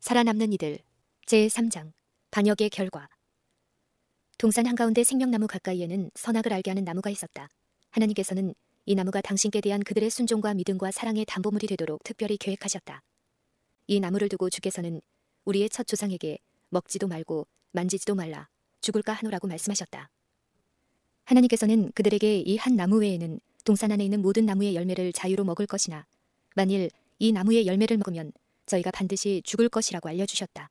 살아남는 이들 제3장 반역의 결과. 동산 한가운데 생명나무 가까이에는 선악을 알게 하는 나무가 있었다. 하나님께서는 이 나무가 당신께 대한 그들의 순종과 믿음과 사랑의 담보물이 되도록 특별히 계획하셨다. 이 나무를 두고 주께서는 우리의 첫 조상에게 먹지도 말고 만지지도 말라 죽을까 하노라고 말씀하셨다. 하나님께서는 그들에게 이 한 나무 외에는 동산 안에 있는 모든 나무의 열매를 자유로 먹을 것이나 만일 이 나무의 열매를 먹으면 저희가 반드시 죽을 것이라고 알려주셨다.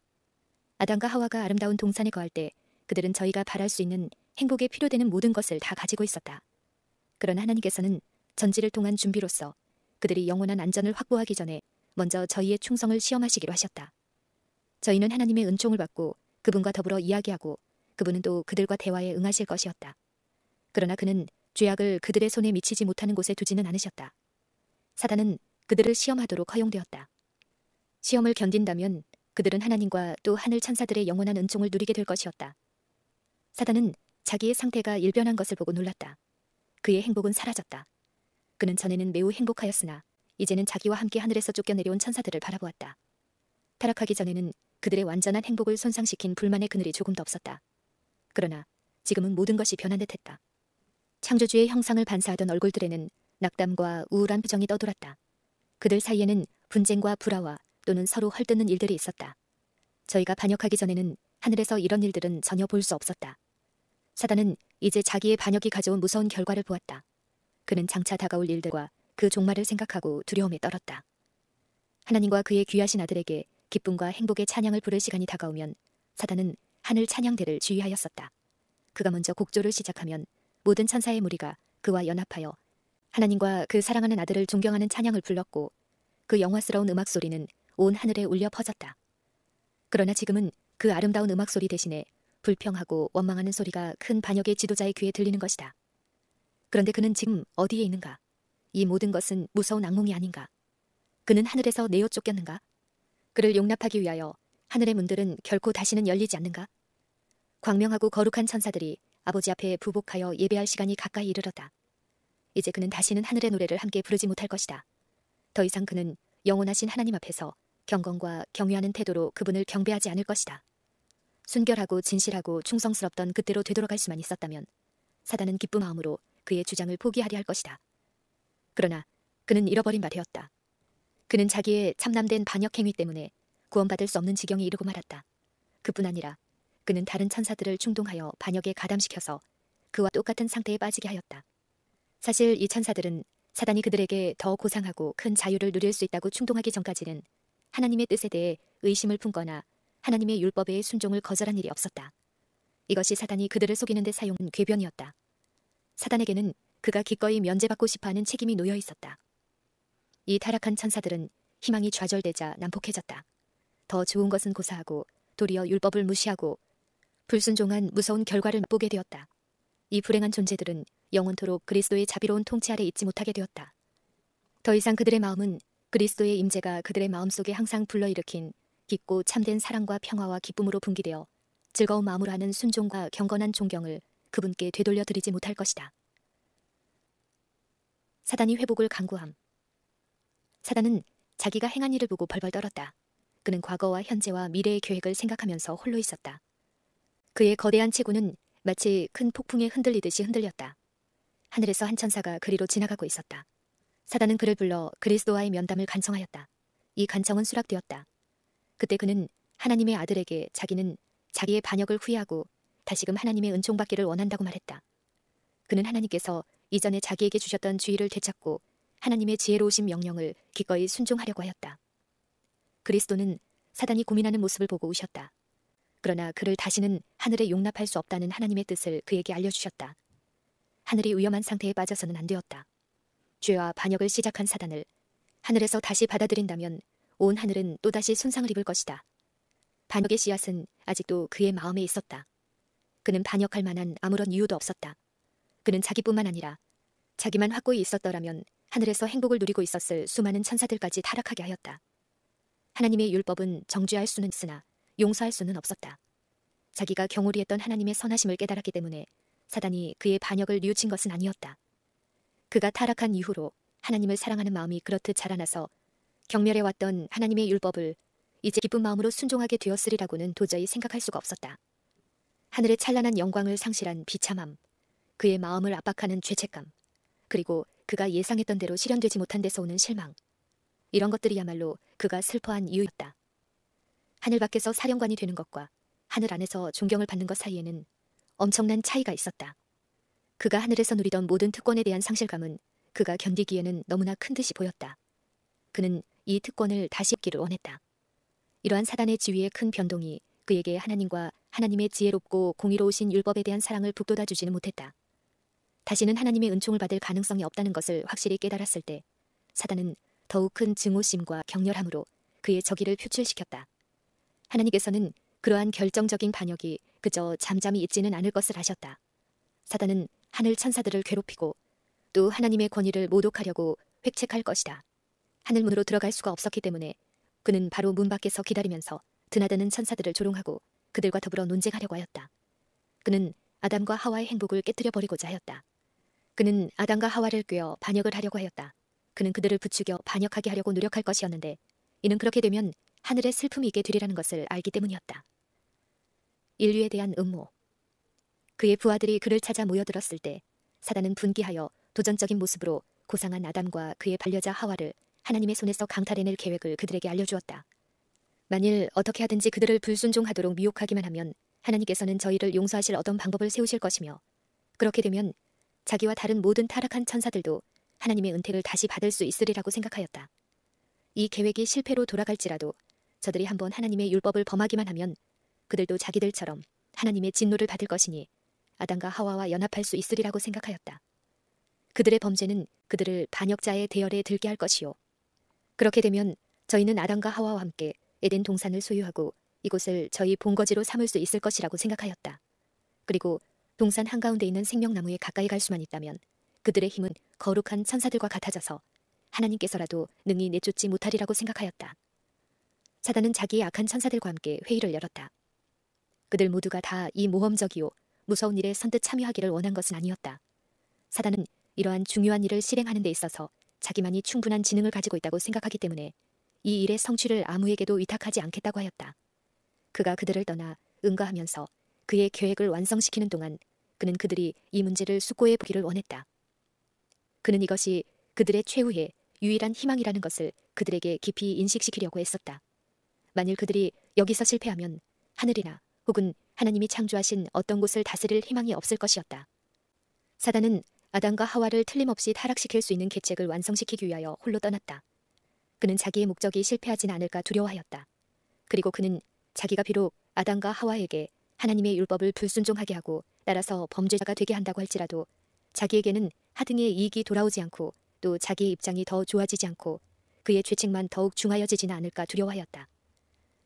아담과 하와가 아름다운 동산에 거할 때 그들은 저희가 바랄 수 있는 행복에 필요되는 모든 것을 다 가지고 있었다. 그러나 하나님께서는 전지를 통한 준비로서 그들이 영원한 안전을 확보하기 전에 먼저 저희의 충성을 시험하시기로 하셨다. 저희는 하나님의 은총을 받고 그분과 더불어 이야기하고 그분은 또 그들과 대화에 응하실 것이었다. 그러나 그는 죄악을 그들의 손에 미치지 못하는 곳에 두지는 않으셨다. 사단은 그들을 시험하도록 허용되었다. 시험을 견딘다면 그들은 하나님과 또 하늘 천사들의 영원한 은총을 누리게 될 것이었다. 사단은 자기의 상태가 일변한 것을 보고 놀랐다. 그의 행복은 사라졌다. 그는 전에는 매우 행복하였으나 이제는 자기와 함께 하늘에서 쫓겨내려온 천사들을 바라보았다. 타락하기 전에는 그들의 완전한 행복을 손상시킨 불만의 그늘이 조금도 없었다. 그러나 지금은 모든 것이 변한 듯했다. 창조주의 형상을 반사하던 얼굴들에는 낙담과 우울한 표정이 떠돌았다. 그들 사이에는 분쟁과 불화와 또는 서로 헐뜯는 일들이 있었다. 저희가 반역하기 전에는 하늘에서 이런 일들은 전혀 볼 수 없었다. 사단은 이제 자기의 반역이 가져온 무서운 결과를 보았다. 그는 장차 다가올 일들과 그 종말을 생각하고 두려움에 떨었다. 하나님과 그의 귀하신 아들에게 기쁨과 행복의 찬양을 부를 시간이 다가오면 사단은 하늘 찬양대를 지휘하였었다. 그가 먼저 곡조를 시작하면 모든 천사의 무리가 그와 연합하여 하나님과 그 사랑하는 아들을 존경하는 찬양을 불렀고 그 영화스러운 음악 소리는 온 하늘에 울려 퍼졌다. 그러나 지금은 그 아름다운 음악 소리 대신에 불평하고 원망하는 소리가 큰 반역의 지도자의 귀에 들리는 것이다. 그런데 그는 지금 어디에 있는가? 이 모든 것은 무서운 악몽이 아닌가? 그는 하늘에서 내어 쫓겼는가? 그를 용납하기 위하여 하늘의 문들은 결코 다시는 열리지 않는가? 광명하고 거룩한 천사들이 아버지 앞에 부복하여 예배할 시간이 가까이 이르렀다. 이제 그는 다시는 하늘의 노래를 함께 부르지 못할 것이다. 더 이상 그는 영원하신 하나님 앞에서 경건과 경외하는 태도로 그분을 경배하지 않을 것이다. 순결하고 진실하고 충성스럽던 그때로 되돌아갈 수만 있었다면 사단은 기쁜 마음으로 그의 주장을 포기하려 할 것이다. 그러나 그는 잃어버린 바 되었다. 그는 자기의 참남된 반역 행위 때문에 구원받을 수 없는 지경에 이르고 말았다. 그뿐 아니라 그는 다른 천사들을 충동하여 반역에 가담시켜서 그와 똑같은 상태에 빠지게 하였다. 사실 이 천사들은 사단이 그들에게 더 고상하고 큰 자유를 누릴 수 있다고 충동하기 전까지는 하나님의 뜻에 대해 의심을 품거나 하나님의 율법에 순종을 거절한 일이 없었다. 이것이 사단이 그들을 속이는 데 사용한 궤변이었다. 사단에게는 그가 기꺼이 면제받고 싶어하는 책임이 놓여 있었다. 이 타락한 천사들은 희망이 좌절되자 난폭해졌다. 더 좋은 것은 고사하고 도리어 율법을 무시하고 불순종한 무서운 결과를 맛보게 되었다. 이 불행한 존재들은 영원토록 그리스도의 자비로운 통치 아래 있지 못하게 되었다. 더 이상 그들의 마음은 그리스도의 임재가 그들의 마음속에 항상 불러일으킨 깊고 참된 사랑과 평화와 기쁨으로 분기되어 즐거운 마음으로 하는 순종과 경건한 존경을 그분께 되돌려 드리지 못할 것이다. 사단이 회복을 강구함. 사단은 자기가 행한 일을 보고 벌벌 떨었다. 그는 과거와 현재와 미래의 계획을 생각하면서 홀로 있었다. 그의 거대한 체구는 마치 큰 폭풍에 흔들리듯이 흔들렸다. 하늘에서 한 천사가 그리로 지나가고 있었다. 사단은 그를 불러 그리스도와의 면담을 간청하였다. 이 간청은 수락되었다. 그때 그는 하나님의 아들에게 자기는 자기의 반역을 후회하고 다시금 하나님의 은총받기를 원한다고 말했다. 그는 하나님께서 이전에 자기에게 주셨던 주의를 되찾고 하나님의 지혜로우신 명령을 기꺼이 순종하려고 하였다. 그리스도는 사단이 고민하는 모습을 보고 우셨다. 그러나 그를 다시는 하늘에 용납할 수 없다는 하나님의 뜻을 그에게 알려주셨다. 하늘이 위험한 상태에 빠져서는 안 되었다. 죄와 반역을 시작한 사단을 하늘에서 다시 받아들인다면 온 하늘은 또다시 손상을 입을 것이다. 반역의 씨앗은 아직도 그의 마음에 있었다. 그는 반역할 만한 아무런 이유도 없었다. 그는 자기뿐만 아니라 자기만 확고히 있었더라면 하늘에서 행복을 누리고 있었을 수많은 천사들까지 타락하게 하였다. 하나님의 율법은 정죄할 수는 있으나 용서할 수는 없었다. 자기가 경홀히 했던 하나님의 선하심을 깨달았기 때문에 사단이 그의 반역을 뉘우친 것은 아니었다. 그가 타락한 이후로 하나님을 사랑하는 마음이 그렇듯 자라나서 경멸해왔던 하나님의 율법을 이제 기쁜 마음으로 순종하게 되었으리라고는 도저히 생각할 수가 없었다. 하늘의 찬란한 영광을 상실한 비참함, 그의 마음을 압박하는 죄책감, 그리고 그가 예상했던 대로 실현되지 못한 데서 오는 실망, 이런 것들이야말로 그가 슬퍼한 이유였다. 하늘 밖에서 사령관이 되는 것과 하늘 안에서 존경을 받는 것 사이에는 엄청난 차이가 있었다. 그가 하늘에서 누리던 모든 특권에 대한 상실감은 그가 견디기에는 너무나 큰 듯이 보였다. 그는 이 특권을 다시 얻기를 원했다. 이러한 사단의 지위의 큰 변동이 그에게 하나님과 하나님의 지혜롭고 공의로우신 율법에 대한 사랑을 북돋아주지는 못했다. 다시는 하나님의 은총을 받을 가능성이 없다는 것을 확실히 깨달았을 때 사단은 더욱 큰 증오심과 격렬함으로 그의 저기를 표출시켰다. 하나님께서는 그러한 결정적인 반역이 그저 잠잠히 있지는 않을 것을 아셨다. 사단은 하늘 천사들을 괴롭히고 또 하나님의 권위를 모독하려고 획책할 것이다. 하늘문으로 들어갈 수가 없었기 때문에 그는 바로 문 밖에서 기다리면서 드나드는 천사들을 조롱하고 그들과 더불어 논쟁하려고 하였다. 그는 아담과 하와의 행복을 깨뜨려 버리고자 하였다. 그는 아담과 하와를 꿰어 반역을 하려고 하였다. 그는 그들을 부추겨 반역하게 하려고 노력할 것이었는데 이는 그렇게 되면 하늘의 슬픔이 있게 되리라는 것을 알기 때문이었다. 인류에 대한 음모. 그의 부하들이 그를 찾아 모여들었을 때 사단은 분기하여 도전적인 모습으로 고상한 아담과 그의 반려자 하와를 하나님의 손에서 강탈해낼 계획을 그들에게 알려주었다. 만일 어떻게 하든지 그들을 불순종하도록 미혹하기만 하면 하나님께서는 저희를 용서하실 어떤 방법을 세우실 것이며 그렇게 되면 자기와 다른 모든 타락한 천사들도 하나님의 은택을 다시 받을 수 있으리라고 생각하였다. 이 계획이 실패로 돌아갈지라도 저들이 한번 하나님의 율법을 범하기만 하면 그들도 자기들처럼 하나님의 진노를 받을 것이니 아담과 하와와 연합할 수 있으리라고 생각하였다. 그들의 범죄는 그들을 반역자의 대열에 들게 할 것이요. 그렇게 되면 저희는 아담과 하와와 함께 에덴 동산을 소유하고 이곳을 저희 본거지로 삼을 수 있을 것이라고 생각하였다. 그리고 동산 한가운데 있는 생명나무에 가까이 갈 수만 있다면 그들의 힘은 거룩한 천사들과 같아져서 하나님께서라도 능히 내쫓지 못하리라고 생각하였다. 사단은 자기의 악한 천사들과 함께 회의를 열었다. 그들 모두가 다 이 모험적이요 무서운 일에 선뜻 참여하기를 원한 것은 아니었다. 사단은 이러한 중요한 일을 실행하는 데 있어서 자기만이 충분한 지능을 가지고 있다고 생각하기 때문에 이 일의 성취를 아무에게도 위탁하지 않겠다고 하였다. 그가 그들을 떠나 응가하면서 그의 계획을 완성시키는 동안 그는 그들이 이 문제를 숙고해 보기를 원했다. 그는 이것이 그들의 최후의 유일한 희망이라는 것을 그들에게 깊이 인식시키려고 했었다. 만일 그들이 여기서 실패하면 하늘이나 혹은 하나님이 창조하신 어떤 곳을 다스릴 희망이 없을 것이었다. 사단은 아담과 하와를 틀림없이 타락시킬 수 있는 계책을 완성시키기 위하여 홀로 떠났다. 그는 자기의 목적이 실패하진 않을까 두려워하였다. 그리고 그는 자기가 비록 아담과 하와에게 하나님의 율법을 불순종하게 하고 따라서 범죄자가 되게 한다고 할지라도 자기에게는 하등의 이익이 돌아오지 않고 또 자기의 입장이 더 좋아지지 않고 그의 죄책만 더욱 중하여지지는 않을까 두려워하였다.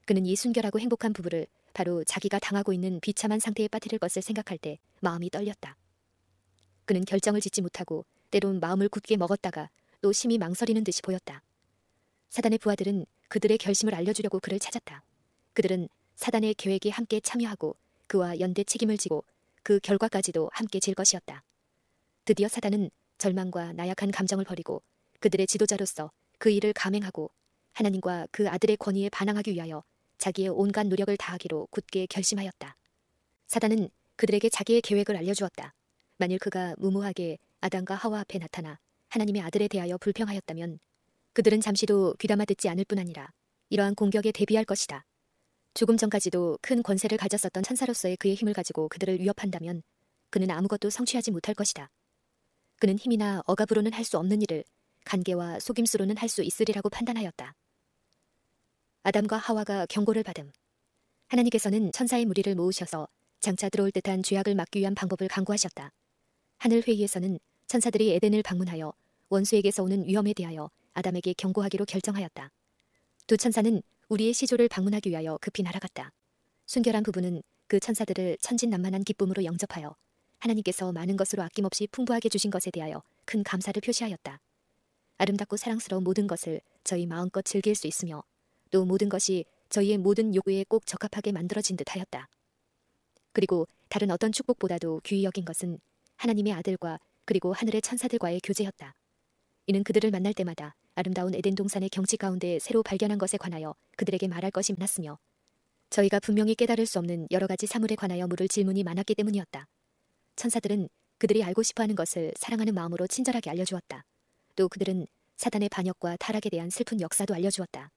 그는 이 순결하고 행복한 부부를 바로 자기가 당하고 있는 비참한 상태에 빠뜨릴 것을 생각할 때 마음이 떨렸다. 그는 결정을 짓지 못하고 때론 마음을 굳게 먹었다가 또 심히 망설이는 듯이 보였다. 사단의 부하들은 그들의 결심을 알려주려고 그를 찾았다. 그들은 사단의 계획에 함께 참여하고 그와 연대 책임을 지고 그 결과까지도 함께 질 것이었다. 드디어 사단은 절망과 나약한 감정을 버리고 그들의 지도자로서 그 일을 감행하고 하나님과 그 아들의 권위에 반항하기 위하여 자기의 온갖 노력을 다하기로 굳게 결심하였다. 사단은 그들에게 자기의 계획을 알려주었다. 만일 그가 무모하게 아담과 하와 앞에 나타나 하나님의 아들에 대하여 불평하였다면 그들은 잠시도 귀담아 듣지 않을 뿐 아니라 이러한 공격에 대비할 것이다. 조금 전까지도 큰 권세를 가졌었던 천사로서의 그의 힘을 가지고 그들을 위협한다면 그는 아무것도 성취하지 못할 것이다. 그는 힘이나 억압으로는 할 수 없는 일을 간계와 속임수로는 할 수 있으리라고 판단하였다. 아담과 하와가 경고를 받음. 하나님께서는 천사의 무리를 모으셔서 장차 들어올 듯한 죄악을 막기 위한 방법을 강구하셨다. 하늘 회의에서는 천사들이 에덴을 방문하여 원수에게서 오는 위험에 대하여 아담에게 경고하기로 결정하였다. 두 천사는 우리의 시조를 방문하기 위하여 급히 날아갔다. 순결한 부부는 그 천사들을 천진난만한 기쁨으로 영접하여 하나님께서 많은 것으로 아낌없이 풍부하게 주신 것에 대하여 큰 감사를 표시하였다. 아름답고 사랑스러운 모든 것을 저희 마음껏 즐길 수 있으며 또 모든 것이 저희의 모든 요구에 꼭 적합하게 만들어진 듯 하였다. 그리고 다른 어떤 축복보다도 귀히 여긴 것은 하나님의 아들과 그리고 하늘의 천사들과의 교제였다. 이는 그들을 만날 때마다 아름다운 에덴 동산의 경치 가운데 새로 발견한 것에 관하여 그들에게 말할 것이 많았으며 저희가 분명히 깨달을 수 없는 여러 가지 사물에 관하여 물을 질문이 많았기 때문이었다. 천사들은 그들이 알고 싶어하는 것을 사랑하는 마음으로 친절하게 알려주었다. 또 그들은 사단의 반역과 타락에 대한 슬픈 역사도 알려주었다.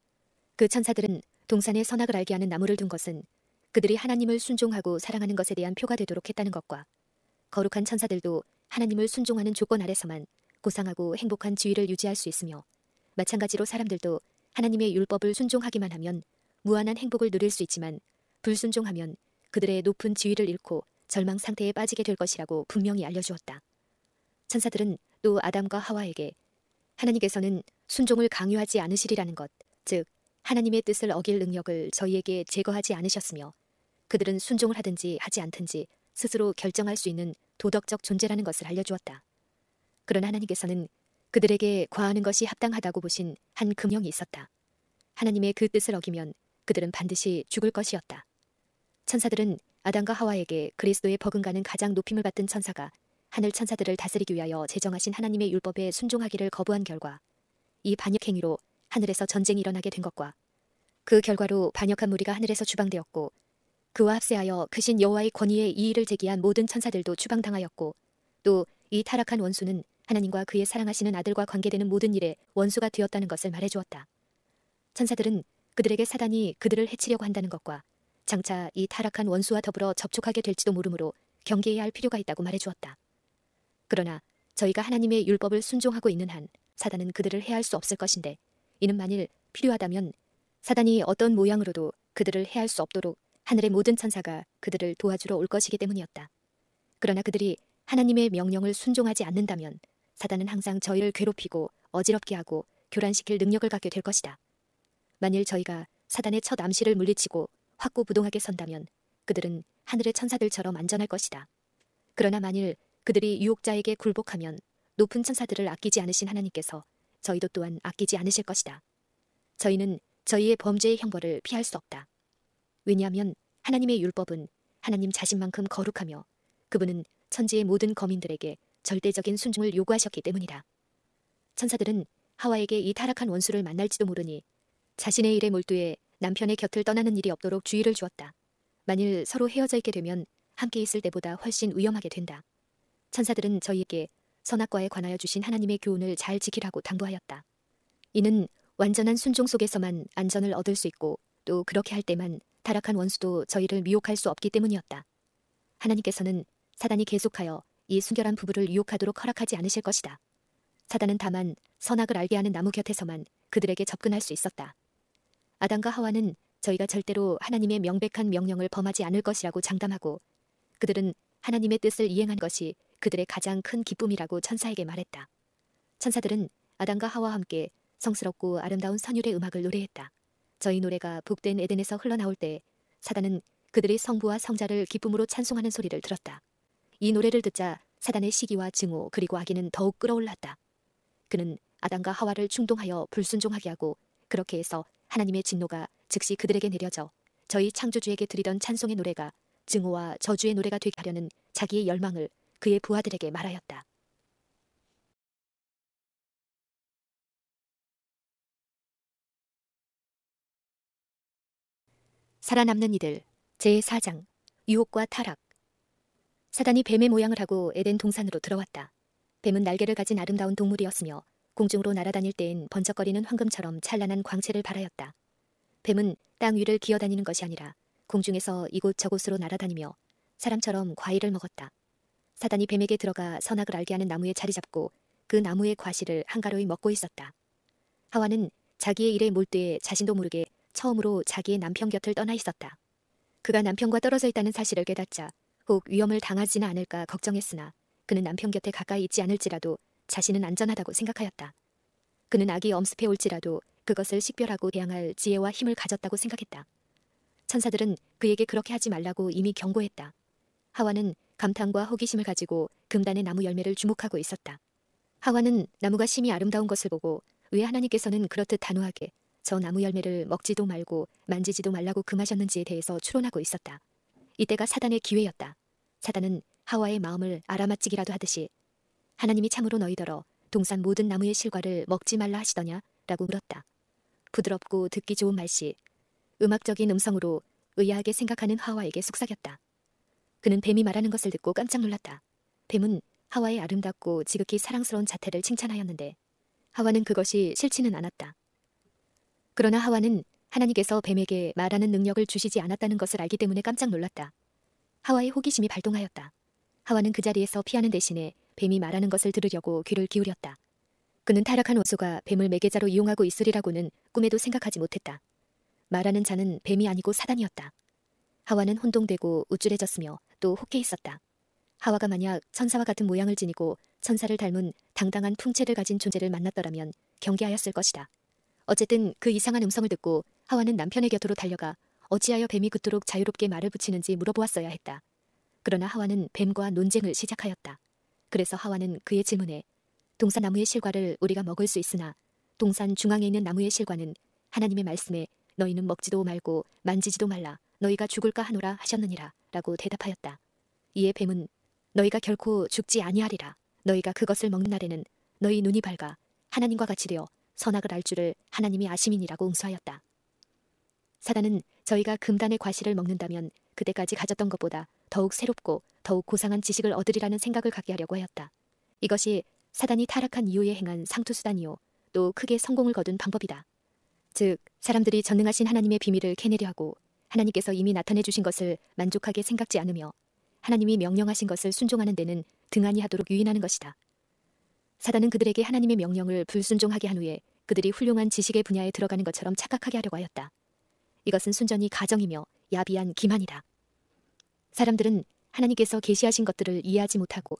그 천사들은 동산의 선악을 알게 하는 나무를 둔 것은 그들이 하나님을 순종하고 사랑하는 것에 대한 표가 되도록 했다는 것과 거룩한 천사들도 하나님을 순종하는 조건 아래서만 고상하고 행복한 지위를 유지할 수 있으며 마찬가지로 사람들도 하나님의 율법을 순종하기만 하면 무한한 행복을 누릴 수 있지만 불순종하면 그들의 높은 지위를 잃고 절망 상태에 빠지게 될 것이라고 분명히 알려주었다. 천사들은 또 아담과 하와에게 하나님께서는 순종을 강요하지 않으시리라는 것, 즉 하나님의 뜻을 어길 능력을 저희에게 제거하지 않으셨으며 그들은 순종을 하든지 하지 않든지 스스로 결정할 수 있는 도덕적 존재라는 것을 알려주었다. 그러나 하나님께서는 그들에게 과하는 것이 합당하다고 보신 한 금령이 있었다. 하나님의 그 뜻을 어기면 그들은 반드시 죽을 것이었다. 천사들은 아담과 하와에게 그리스도의 버금가는 가장 높임을 받던 천사가 하늘 천사들을 다스리기 위하여 제정하신 하나님의 율법에 순종하기를 거부한 결과 이 반역 행위로 하늘에서 전쟁이 일어나게 된 것과 그 결과로 반역한 무리가 하늘에서 추방되었고 그와 합세하여 크신 여호와의 권위에 이의를 제기한 모든 천사들도 추방당하였고 또 이 타락한 원수는 하나님과 그의 사랑하시는 아들과 관계되는 모든 일에 원수가 되었다는 것을 말해주었다. 천사들은 그들에게 사단이 그들을 해치려고 한다는 것과 장차 이 타락한 원수와 더불어 접촉하게 될지도 모르므로 경계해야 할 필요가 있다고 말해주었다. 그러나 저희가 하나님의 율법을 순종하고 있는 한 사단은 그들을 해할 수 없을 것인데 이는 만일 필요하다면 사단이 어떤 모양으로도 그들을 해할 수 없도록 하늘의 모든 천사가 그들을 도와주러 올 것이기 때문이었다. 그러나 그들이 하나님의 명령을 순종하지 않는다면 사단은 항상 저희를 괴롭히고 어지럽게 하고 교란시킬 능력을 갖게 될 것이다. 만일 저희가 사단의 첫 암시를 물리치고 확고부동하게 선다면 그들은 하늘의 천사들처럼 안전할 것이다. 그러나 만일 그들이 유혹자에게 굴복하면 높은 천사들을 아끼지 않으신 하나님께서 저희도 또한 아끼지 않으실 것이다. 저희는 저희의 범죄의 형벌을 피할 수 없다. 왜냐하면 하나님의 율법은 하나님 자신만큼 거룩하며 그분은 천지의 모든 거민들에게 절대적인 순종을 요구하셨기 때문이다. 천사들은 하와에게 이 타락한 원수를 만날지도 모르니 자신의 일에 몰두해 남편의 곁을 떠나는 일이 없도록 주의를 주었다. 만일 서로 헤어져 있게 되면 함께 있을 때보다 훨씬 위험하게 된다. 천사들은 저희에게 선악과에 관하여 주신 하나님의 교훈을 잘 지키라고 당부하였다. 이는 완전한 순종 속에서만 안전을 얻을 수 있고 또 그렇게 할 때만 타락한 원수도 저희를 미혹할 수 없기 때문이었다. 하나님께서는 사단이 계속하여 이 순결한 부부를 유혹하도록 허락하지 않으실 것이다. 사단은 다만 선악을 알게 하는 나무 곁에서만 그들에게 접근할 수 있었다. 아담과 하와는 저희가 절대로 하나님의 명백한 명령을 범하지 않을 것이라고 장담하고 그들은 하나님의 뜻을 이행한 것이 그들의 가장 큰 기쁨이라고 천사에게 말했다. 천사들은 아담과 하와와 함께 성스럽고 아름다운 선율의 음악을 노래했다. 저희 노래가 복된 에덴에서 흘러나올 때 사단은 그들의 성부와 성자를 기쁨으로 찬송하는 소리를 들었다. 이 노래를 듣자 사단의 시기와 증오 그리고 악의는 더욱 끌어올랐다. 그는 아담과 하와를 충동하여 불순종하게 하고 그렇게 해서 하나님의 진노가 즉시 그들에게 내려져 저희 창조주에게 드리던 찬송의 노래가 증오와 저주의 노래가 되게 하려는 자기의 열망을 그의 부하들에게 말하였다. 살아남는 이들 제4장 유혹과 타락. 사단이 뱀의 모양을 하고 에덴 동산으로 들어왔다. 뱀은 날개를 가진 아름다운 동물이었으며 공중으로 날아다닐 때엔 번쩍거리는 황금처럼 찬란한 광채를 발하였다. 뱀은 땅 위를 기어다니는 것이 아니라 공중에서 이곳저곳으로 날아다니며 사람처럼 과일을 먹었다. 사단이 뱀에게 들어가 선악을 알게 하는 나무에 자리 잡고 그 나무의 과실을 한가로이 먹고 있었다. 하와는 자기의 일에 몰두해 자신도 모르게 처음으로 자기의 남편 곁을 떠나 있었다. 그가 남편과 떨어져 있다는 사실을 깨닫자 혹 위험을 당하지는 않을까 걱정했으나 그는 남편 곁에 가까이 있지 않을지라도 자신은 안전하다고 생각하였다. 그는 악이 엄습해 올지라도 그것을 식별하고 대항할 지혜와 힘을 가졌다고 생각했다. 천사들은 그에게 그렇게 하지 말라고 이미 경고했다. 하와는 감탄과 호기심을 가지고 금단의 나무 열매를 주목하고 있었다. 하와는 나무가 심히 아름다운 것을 보고 왜 하나님께서는 그렇듯 단호하게 저 나무 열매를 먹지도 말고 만지지도 말라고 금하셨는지에 대해서 추론하고 있었다. 이때가 사단의 기회였다. 사단은 하와의 마음을 알아맞히기라도 하듯이 하나님이 참으로 너희더러 동산 모든 나무의 실과를 먹지 말라 하시더냐? 라고 물었다. 부드럽고 듣기 좋은 말씨, 음악적인 음성으로 의아하게 생각하는 하와에게 속삭였다. 그는 뱀이 말하는 것을 듣고 깜짝 놀랐다. 뱀은 하와의 아름답고 지극히 사랑스러운 자태를 칭찬하였는데 하와는 그것이 싫지는 않았다. 그러나 하와는 하나님께서 뱀에게 말하는 능력을 주시지 않았다는 것을 알기 때문에 깜짝 놀랐다. 하와의 호기심이 발동하였다. 하와는 그 자리에서 피하는 대신에 뱀이 말하는 것을 들으려고 귀를 기울였다. 그는 타락한 원수가 뱀을 매개자로 이용하고 있으리라고는 꿈에도 생각하지 못했다. 말하는 자는 뱀이 아니고 사단이었다. 하와는 혼동되고 우쭐해졌으며 또 혹해 있었다. 하와가 만약 천사와 같은 모양을 지니고 천사를 닮은 당당한 풍채를 가진 존재를 만났더라면 경계하였을 것이다. 어쨌든 그 이상한 음성을 듣고 하와는 남편의 곁으로 달려가 어찌하여 뱀이 그토록 자유롭게 말을 붙이는지 물어보았어야 했다. 그러나 하와는 뱀과 논쟁을 시작하였다. 그래서 하와는 그의 질문에 동산 나무의 실과를 우리가 먹을 수 있으나 동산 중앙에 있는 나무의 실과는 하나님의 말씀에 너희는 먹지도 말고 만지지도 말라 너희가 죽을까 하노라 하셨느니라 라고 대답하였다. 이에 뱀은 너희가 결코 죽지 아니하리라. 너희가 그것을 먹는 날에는 너희 눈이 밝아 하나님과 같이 되어 선악을 알 줄을 하나님이 아심이니라고 응수하였다. 사단은 저희가 금단의 과실을 먹는다면 그때까지 가졌던 것보다 더욱 새롭고 더욱 고상한 지식을 얻으리라는 생각을 갖게 하려고 하였다. 이것이 사단이 타락한 이후에 행한 상투수단이요 또 크게 성공을 거둔 방법이다. 즉 사람들이 전능하신 하나님의 비밀을 캐내려 하고 하나님께서 이미 나타내 주신 것을 만족하게 생각지 않으며 하나님이 명령하신 것을 순종하는 데는 등한히 하도록 유인하는 것이다. 사단은 그들에게 하나님의 명령을 불순종하게 한 후에 그들이 훌륭한 지식의 분야에 들어가는 것처럼 착각하게 하려고 하였다. 이것은 순전히 가정이며 야비한 기만이다. 사람들은 하나님께서 계시하신 것들을 이해하지 못하고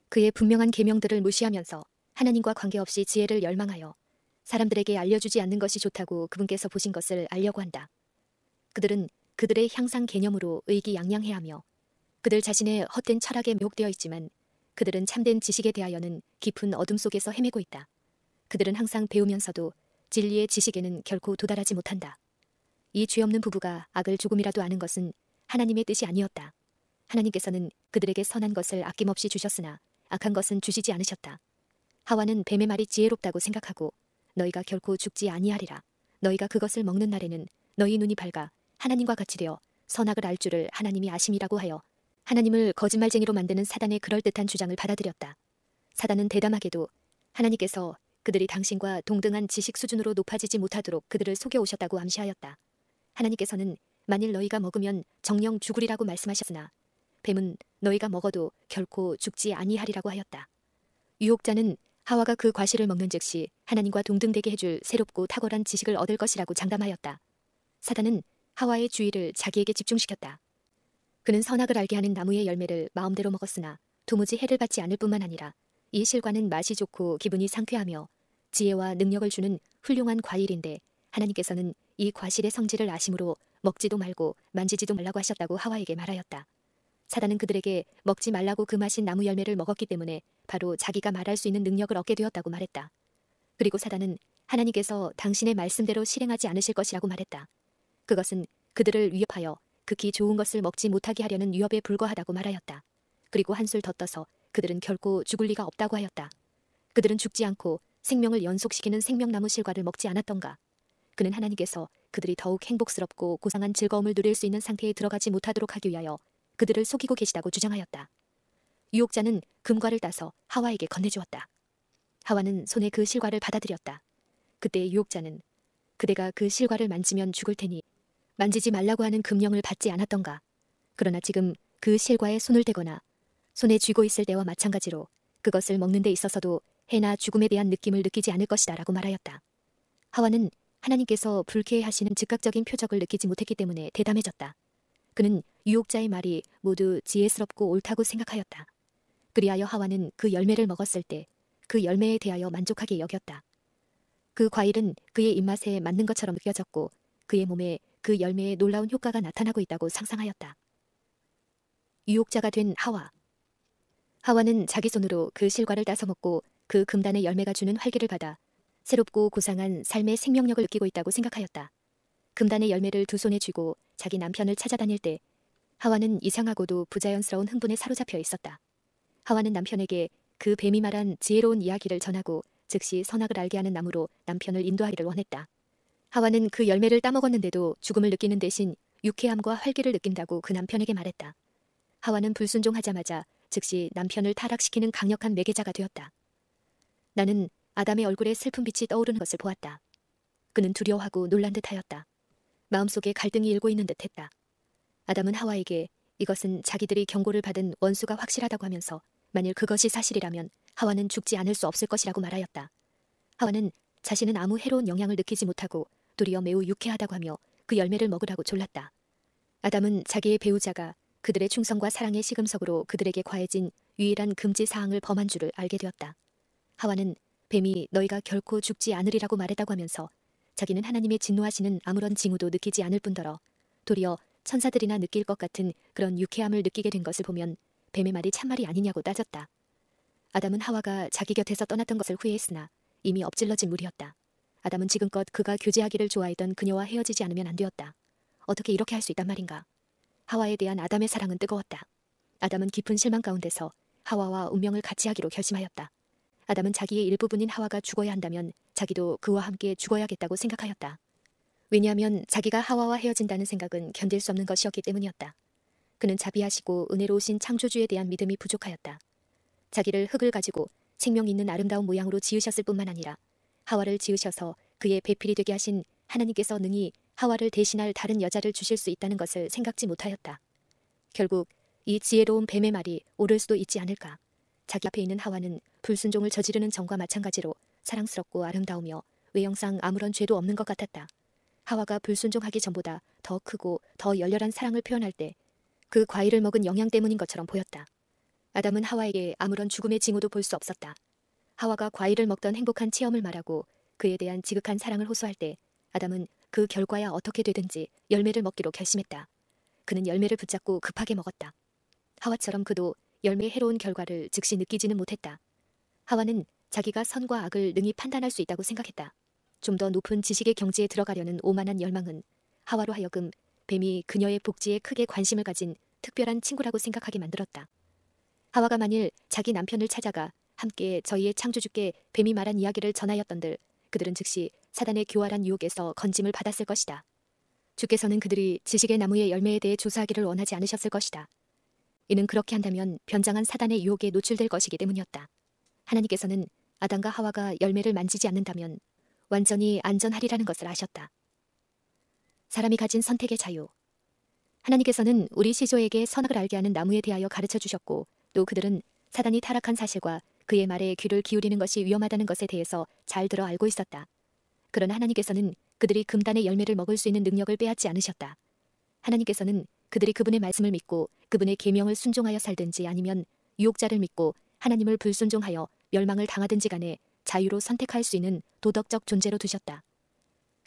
그의 분명한 계명들을 무시하면서 하나님과 관계없이 지혜를 열망하여 사람들에게 알려주지 않는 것이 좋다고 그분께서 보신 것을 알려고 한다. 그들은 그들의 향상 개념으로 의기양양해하며 그들 자신의 헛된 철학에 미혹되어 있지만 그들은 참된 지식에 대하여는 깊은 어둠 속에서 헤매고 있다. 그들은 항상 배우면서도 진리의 지식에는 결코 도달하지 못한다. 이 죄 없는 부부가 악을 조금이라도 아는 것은 하나님의 뜻이 아니었다. 하나님께서는 그들에게 선한 것을 아낌없이 주셨으나 악한 것은 주시지 않으셨다. 하와는 뱀의 말이 지혜롭다고 생각하고 너희가 결코 죽지 아니하리라. 너희가 그것을 먹는 날에는 너희 눈이 밝아 하나님과 같이 되어 선악을 알 줄을 하나님이 아심이라고 하여 하나님을 거짓말쟁이로 만드는 사단의 그럴듯한 주장을 받아들였다. 사단은 대담하게도 하나님께서 그들이 당신과 동등한 지식 수준으로 높아지지 못하도록 그들을 속여오셨다고 암시하였다. 하나님께서는 만일 너희가 먹으면 정녕 죽으리라고 말씀하셨으나 뱀은 너희가 먹어도 결코 죽지 아니하리라고 하였다. 유혹자는 하와가 그 과실을 먹는 즉시 하나님과 동등되게 해줄 새롭고 탁월한 지식을 얻을 것이라고 장담하였다. 사단은 하와의 주의를 자기에게 집중시켰다. 그는 선악을 알게 하는 나무의 열매를 마음대로 먹었으나 도무지 해를 받지 않을 뿐만 아니라 이 실과는 맛이 좋고 기분이 상쾌하며 지혜와 능력을 주는 훌륭한 과일인데 하나님께서는 이 과실의 성질을 아심으로 먹지도 말고 만지지도 말라고 하셨다고 하와에게 말하였다. 사단은 그들에게 먹지 말라고 금하신 나무 열매를 먹었기 때문에 바로 자기가 말할 수 있는 능력을 얻게 되었다고 말했다. 그리고 사단은 하나님께서 당신의 말씀대로 실행하지 않으실 것이라고 말했다. 그것은 그들을 위협하여 극히 좋은 것을 먹지 못하게 하려는 위협에 불과하다고 말하였다. 그리고 한술 더 떠서 그들은 결코 죽을 리가 없다고 하였다. 그들은 죽지 않고 생명을 연속시키는 생명나무 실과를 먹지 않았던가. 그는 하나님께서 그들이 더욱 행복스럽고 고상한 즐거움을 누릴 수 있는 상태에 들어가지 못하도록 하기 위하여 그들을 속이고 계시다고 주장하였다. 유혹자는 금과를 따서 하와에게 건네주었다. 하와는 손에 그 실과를 받아들였다. 그때 유혹자는 그대가 그 실과를 만지면 죽을 테니 만지지 말라고 하는 금령을 받지 않았던가. 그러나 지금 그 실과에 손을 대거나 손에 쥐고 있을 때와 마찬가지로 그것을 먹는 데 있어서도 해나 죽음에 대한 느낌을 느끼지 않을 것이다 라고 말하였다. 하와는 하나님께서 불쾌해하시는 즉각적인 표적을 느끼지 못했기 때문에 대담해졌다. 그는 유혹자의 말이 모두 지혜스럽고 옳다고 생각하였다. 그리하여 하와는 그 열매를 먹었을 때 그 열매에 대하여 만족하게 여겼다. 그 과일은 그의 입맛에 맞는 것처럼 느껴졌고 그의 몸에 그 열매의 놀라운 효과가 나타나고 있다고 상상하였다. 유혹자가 된 하와. 하와는 자기 손으로 그 실과를 따서 먹고 그 금단의 열매가 주는 활기를 받아 새롭고 고상한 삶의 생명력을 느끼고 있다고 생각하였다. 금단의 열매를 두 손에 쥐고 자기 남편을 찾아다닐 때 하와는 이상하고도 부자연스러운 흥분에 사로잡혀 있었다. 하와는 남편에게 그 뱀이 말한 지혜로운 이야기를 전하고 즉시 선악을 알게 하는 나무로 남편을 인도하기를 원했다. 하와는 그 열매를 따먹었는데도 죽음을 느끼는 대신 유쾌함과 활기를 느낀다고 그 남편에게 말했다. 하와는 불순종하자마자 즉시 남편을 타락시키는 강력한 매개자가 되었다. 나는 아담의 얼굴에 슬픈 빛이 떠오르는 것을 보았다. 그는 두려워하고 놀란 듯하였다. 마음속에 갈등이 일고 있는 듯했다. 아담은 하와에게 이것은 자기들이 경고를 받은 원수가 확실하다고 하면서 만일 그것이 사실이라면 하와는 죽지 않을 수 없을 것이라고 말하였다. 하와는 자신은 아무 해로운 영향을 느끼지 못하고 도리어 매우 유쾌하다고 하며 그 열매를 먹으라고 졸랐다. 아담은 자기의 배우자가 그들의 충성과 사랑의 시금석으로 그들에게 과해진 유일한 금지 사항을 범한 줄을 알게 되었다. 하와는 뱀이 너희가 결코 죽지 않으리라고 말했다고 하면서 자기는 하나님의 진노하시는 아무런 징후도 느끼지 않을 뿐더러 도리어 천사들이나 느낄 것 같은 그런 유쾌함을 느끼게 된 것을 보면 뱀의 말이 참말이 아니냐고 따졌다. 아담은 하와가 자기 곁에서 떠났던 것을 후회했으나 이미 엎질러진 물이었다. 아담은 지금껏 그가 교제하기를 좋아했던 그녀와 헤어지지 않으면 안 되었다. 어떻게 이렇게 할 수 있단 말인가. 하와에 대한 아담의 사랑은 뜨거웠다. 아담은 깊은 실망 가운데서 하와와 운명을 같이 하기로 결심하였다. 아담은 자기의 일부분인 하와가 죽어야 한다면 자기도 그와 함께 죽어야겠다고 생각하였다. 왜냐하면 자기가 하와와 헤어진다는 생각은 견딜 수 없는 것이었기 때문이었다. 그는 자비하시고 은혜로우신 창조주에 대한 믿음이 부족하였다. 자기를 흙을 가지고 생명 있는 아름다운 모양으로 지으셨을 뿐만 아니라 하와를 지으셔서 그의 배필이 되게 하신 하나님께서 능히 하와를 대신할 다른 여자를 주실 수 있다는 것을 생각지 못하였다. 결국 이 지혜로운 뱀의 말이 옳을 수도 있지 않을까. 자기 앞에 있는 하와는 불순종을 저지르는 전과 마찬가지로 사랑스럽고 아름다우며 외형상 아무런 죄도 없는 것 같았다. 하와가 불순종하기 전보다 더 크고 더 열렬한 사랑을 표현할 때 그 과일을 먹은 영양 때문인 것처럼 보였다. 아담은 하와에게 아무런 죽음의 징후도 볼 수 없었다. 하와가 과일을 먹던 행복한 체험을 말하고 그에 대한 지극한 사랑을 호소할 때 아담은 그 결과야 어떻게 되든지 열매를 먹기로 결심했다. 그는 열매를 붙잡고 급하게 먹었다. 하와처럼 그도 열매의 해로운 결과를 즉시 느끼지는 못했다. 하와는 자기가 선과 악을 능히 판단할 수 있다고 생각했다. 좀 더 높은 지식의 경지에 들어가려는 오만한 열망은 하와로 하여금 뱀이 그녀의 복지에 크게 관심을 가진 특별한 친구라고 생각하게 만들었다. 하와가 만일 자기 남편을 찾아가 함께 저희의 창조주께 뱀이 말한 이야기를 전하였던들 그들은 즉시 사단의 교활한 유혹에서 건짐을 받았을 것이다. 주께서는 그들이 지식의 나무의 열매에 대해 조사하기를 원하지 않으셨을 것이다. 이는 그렇게 한다면 변장한 사단의 유혹에 노출될 것이기 때문이었다. 하나님께서는 아담과 하와가 열매를 만지지 않는다면 완전히 안전하리라는 것을 아셨다. 사람이 가진 선택의 자유. 하나님께서는 우리 시조에게 선악을 알게 하는 나무에 대하여 가르쳐 주셨고 또 그들은 사단이 타락한 사실과 그의 말에 귀를 기울이는 것이 위험하다는 것에 대해서 잘 들어 알고 있었다. 그러나 하나님께서는 그들이 금단의 열매를 먹을 수 있는 능력을 빼앗지 않으셨다. 하나님께서는 그들이 그분의 말씀을 믿고 그분의 계명을 순종하여 살든지 아니면 유혹자를 믿고 하나님을 불순종하여 멸망을 당하든지 간에 자유로 선택할 수 있는 도덕적 존재로 두셨다.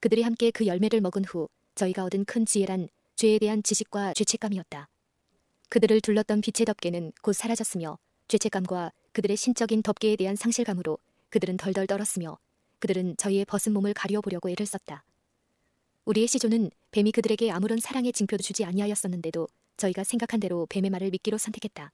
그들이 함께 그 열매를 먹은 후 저희가 얻은 큰 지혜란 죄에 대한 지식과 죄책감이었다. 그들을 둘렀던 빛의 덮개는 곧 사라졌으며 죄책감과 그들의 신적인 덮개에 대한 상실감으로 그들은 덜덜 떨었으며 그들은 저희의 벗은 몸을 가리워 보려고 애를 썼다. 우리의 시조는 뱀이 그들에게 아무런 사랑의 징표도 주지 아니하였었는데도 저희가 생각한 대로 뱀의 말을 믿기로 선택했다.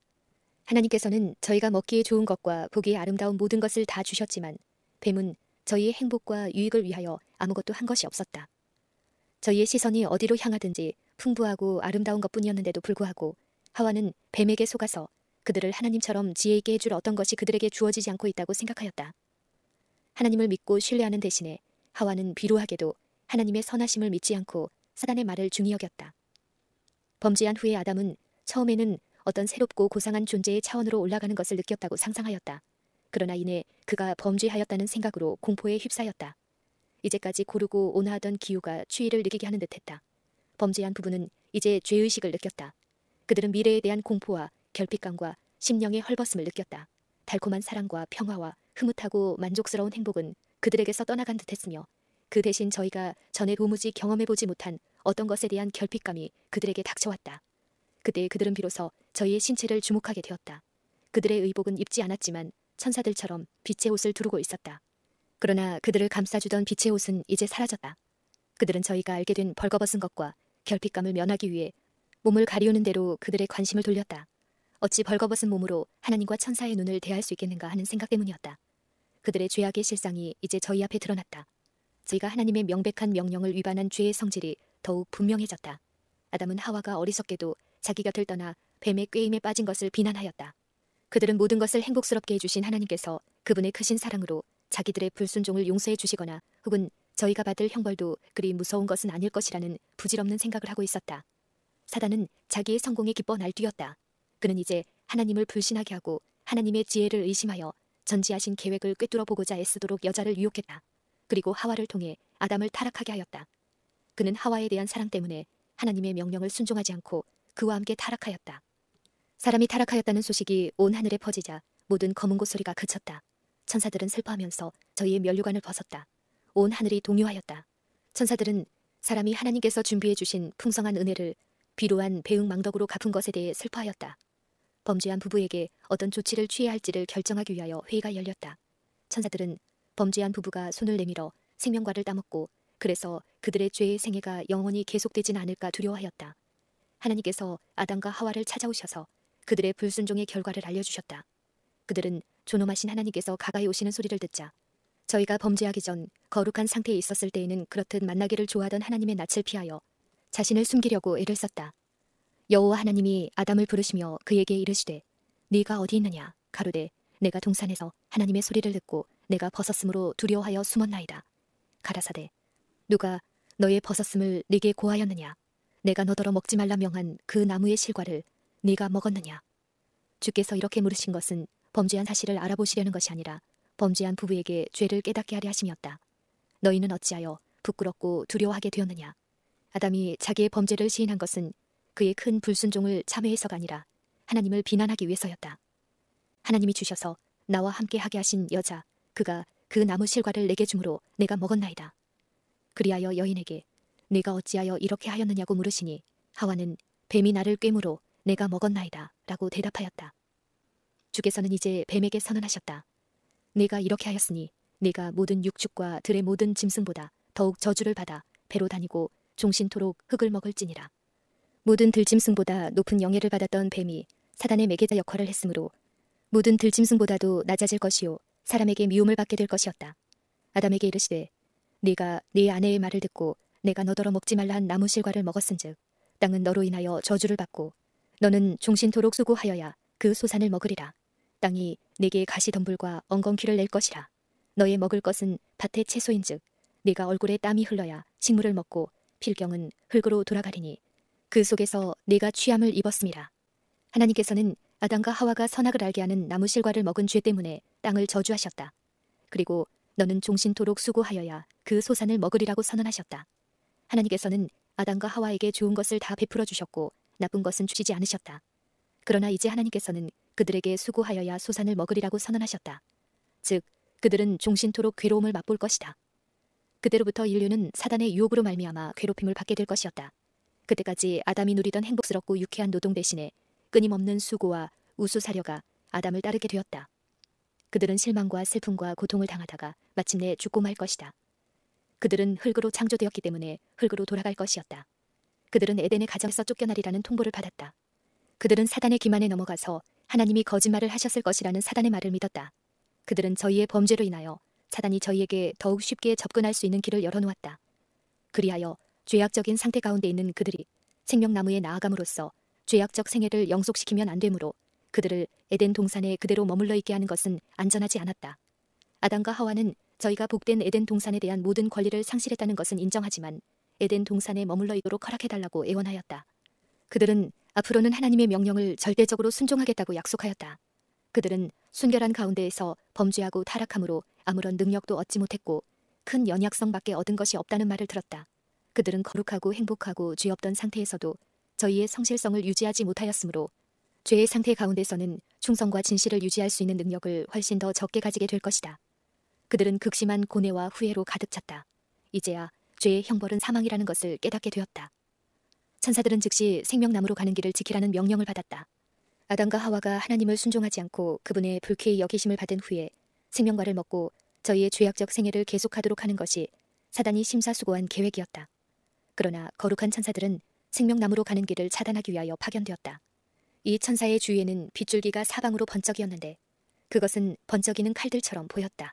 하나님께서는 저희가 먹기에 좋은 것과 보기에 아름다운 모든 것을 다 주셨지만 뱀은 저희의 행복과 유익을 위하여 아무것도 한 것이 없었다. 저희의 시선이 어디로 향하든지 풍부하고 아름다운 것뿐이었는데도 불구하고 하와는 뱀에게 속아서 그들을 하나님처럼 지혜 있게 해줄 어떤 것이 그들에게 주어지지 않고 있다고 생각하였다. 하나님을 믿고 신뢰하는 대신에 하와는 비루하게도 하나님의 선하심을 믿지 않고 사단의 말을 중히 여겼다. 범죄한 후에 아담은 처음에는 어떤 새롭고 고상한 존재의 차원으로 올라가는 것을 느꼈다고 상상하였다. 그러나 이내 그가 범죄하였다는 생각으로 공포에 휩싸였다. 이제까지 고르고 온화하던 기후가 추위를 느끼게 하는 듯했다. 범죄한 부부는 이제 죄의식을 느꼈다. 그들은 미래에 대한 공포와 결핍감과 심령의 헐벗음을 느꼈다. 달콤한 사랑과 평화와 흐뭇하고 만족스러운 행복은 그들에게서 떠나간 듯했으며 그 대신 저희가 전에 도무지 경험해보지 못한 어떤 것에 대한 결핍감이 그들에게 닥쳐왔다. 그때 그들은 비로소 저희의 신체를 주목하게 되었다. 그들의 의복은 입지 않았지만 천사들처럼 빛의 옷을 두르고 있었다. 그러나 그들을 감싸주던 빛의 옷은 이제 사라졌다. 그들은 저희가 알게 된 벌거벗은 것과 결핍감을 면하기 위해 몸을 가리우는 대로 그들의 관심을 돌렸다. 어찌 벌거벗은 몸으로 하나님과 천사의 눈을 대할 수 있겠는가 하는 생각 때문이었다. 그들의 죄악의 실상이 이제 저희 앞에 드러났다. 저희가 하나님의 명백한 명령을 위반한 죄의 성질이 더욱 분명해졌다. 아담은 하와가 어리석게도 자기 곁을 떠나 뱀의 꾀임에 빠진 것을 비난하였다. 그들은 모든 것을 행복스럽게 해주신 하나님께서 그분의 크신 사랑으로 자기들의 불순종을 용서해 주시거나 혹은 저희가 받을 형벌도 그리 무서운 것은 아닐 것이라는 부질없는 생각을 하고 있었다. 사단은 자기의 성공에 기뻐 날뛰었다. 그는 이제 하나님을 불신하게 하고 하나님의 지혜를 의심하여 전지하신 계획을 꿰뚫어 보고자 애쓰도록 여자를 유혹했다. 그리고 하와를 통해 아담을 타락하게 하였다. 그는 하와에 대한 사랑 때문에 하나님의 명령을 순종하지 않고 그와 함께 타락하였다. 사람이 타락하였다는 소식이 온 하늘에 퍼지자 모든 검은 고소리가 그쳤다. 천사들은 슬퍼하면서 저희의 면류관을 벗었다. 온 하늘이 동요하였다. 천사들은 사람이 하나님께서 준비해 주신 풍성한 은혜를 비루한 배응망덕으로 갚은 것에 대해 슬퍼하였다. 범죄한 부부에게 어떤 조치를 취해야 할지를 결정하기 위하여 회의가 열렸다. 천사들은 범죄한 부부가 손을 내밀어 생명과를 따먹고 그래서 그들의 죄의 생애가 영원히 계속되지는 않을까 두려워하였다. 하나님께서 아담과 하와를 찾아오셔서 그들의 불순종의 결과를 알려주셨다. 그들은 존엄하신 하나님께서 가까이 오시는 소리를 듣자 저희가 범죄하기 전 거룩한 상태에 있었을 때에는 그렇듯 만나기를 좋아하던 하나님의 낯을 피하여 자신을 숨기려고 애를 썼다. 여호와 하나님이 아담을 부르시며 그에게 이르시되 네가 어디 있느냐 가로되 내가 동산에서 하나님의 소리를 듣고 내가 벗었으므로 두려워하여 숨었나이다. 가라사대 누가 너의 벗었음을 네게 고하였느냐 내가 너더러 먹지 말라 명한 그 나무의 실과를 네가 먹었느냐. 주께서 이렇게 물으신 것은 범죄한 사실을 알아보시려는 것이 아니라 범죄한 부부에게 죄를 깨닫게 하려 하심이었다. 너희는 어찌하여 부끄럽고 두려워하게 되었느냐. 아담이 자기의 범죄를 시인한 것은 그의 큰 불순종을 참회해서가 아니라 하나님을 비난하기 위해서였다. 하나님이 주셔서 나와 함께 하게 하신 여자 그가 그 나무 실과를 내게 주므로 내가 먹었나이다. 그리하여 여인에게 네가 어찌하여 이렇게 하였느냐고 물으시니 하와는 뱀이 나를 꿰므로 내가 먹었나이다 라고 대답하였다. 주께서는 이제 뱀에게 선언하셨다. 네가 이렇게 하였으니 네가 모든 육축과 들의 모든 짐승보다 더욱 저주를 받아 배로 다니고 종신토록 흙을 먹을지니라. 모든 들짐승보다 높은 영예를 받았던 뱀이 사단의 매개자 역할을 했으므로 모든 들짐승보다도 낮아질 것이요 사람에게 미움을 받게 될 것이었다. 아담에게 이르시되 네가 네 아내의 말을 듣고 내가 너더러 먹지 말라 한 나무 실과를 먹었은즉 땅은 너로 인하여 저주를 받고 너는 종신토록 수고하여야 그 소산을 먹으리라. 땅이 네게 가시덤불과 엉겅퀴를 낼 것이라. 너의 먹을 것은 밭의 채소인즉 네가 얼굴에 땀이 흘러야 식물을 먹고 필경은 흙으로 돌아가리니 그 속에서 네가 취함을 입었음이라. 하나님께서는 아담과 하와가 선악을 알게 하는 나무 실과를 먹은 죄 때문에 땅을 저주하셨다. 그리고 너는 종신토록 수고하여야 그 소산을 먹으리라고 선언하셨다. 하나님께서는 아담과 하와에게 좋은 것을 다 베풀어 주셨고 나쁜 것은 주시지 않으셨다. 그러나 이제 하나님께서는 그들에게 수고하여야 소산을 먹으리라고 선언하셨다. 즉 그들은 종신토록 괴로움을 맛볼 것이다. 그때로부터 인류는 사단의 유혹으로 말미암아 괴롭힘을 받게 될 것이었다. 그때까지 아담이 누리던 행복스럽고 유쾌한 노동 대신에 끊임없는 수고와 우수사려가 아담을 따르게 되었다. 그들은 실망과 슬픔과 고통을 당하다가 마침내 죽고 말 것이다. 그들은 흙으로 창조되었기 때문에 흙으로 돌아갈 것이었다. 그들은 에덴의 가정에서 쫓겨나리라는 통보를 받았다. 그들은 사단의 기만에 넘어가서 하나님이 거짓말을 하셨을 것이라는 사단의 말을 믿었다. 그들은 저희의 범죄로 인하여 사단이 저희에게 더욱 쉽게 접근할 수 있는 길을 열어놓았다. 그리하여 죄악적인 상태 가운데 있는 그들이 생명나무에 나아감으로써 죄악적 생애를 영속시키면 안 되므로 그들을 에덴 동산에 그대로 머물러 있게 하는 것은 안전하지 않았다. 아담과 하와는 저희가 복된 에덴 동산에 대한 모든 권리를 상실했다는 것은 인정하지만 에덴 동산에 머물러 있도록 허락해달라고 애원하였다. 그들은 앞으로는 하나님의 명령을 절대적으로 순종하겠다고 약속하였다. 그들은 순결한 가운데에서 범죄하고 타락함으로 아무런 능력도 얻지 못했고 큰 연약성밖에 얻은 것이 없다는 말을 들었다. 그들은 거룩하고 행복하고 죄 없던 상태에서도 저희의 성실성을 유지하지 못하였으므로 죄의 상태 가운데서는 충성과 진실을 유지할 수 있는 능력을 훨씬 더 적게 가지게 될 것이다. 그들은 극심한 고뇌와 후회로 가득 찼다. 이제야 죄의 형벌은 사망이라는 것을 깨닫게 되었다. 천사들은 즉시 생명나무로 가는 길을 지키라는 명령을 받았다. 아담과 하와가 하나님을 순종하지 않고 그분의 불쾌히 여기심을 받은 후에 생명과를 먹고 저희의 죄악적 생애를 계속하도록 하는 것이 사단이 심사숙고한 계획이었다. 그러나 거룩한 천사들은 생명나무로 가는 길을 차단하기 위하여 파견되었다. 이 천사의 주위에는 빗줄기가 사방으로 번쩍이었는데 그것은 번쩍이는 칼들처럼 보였다.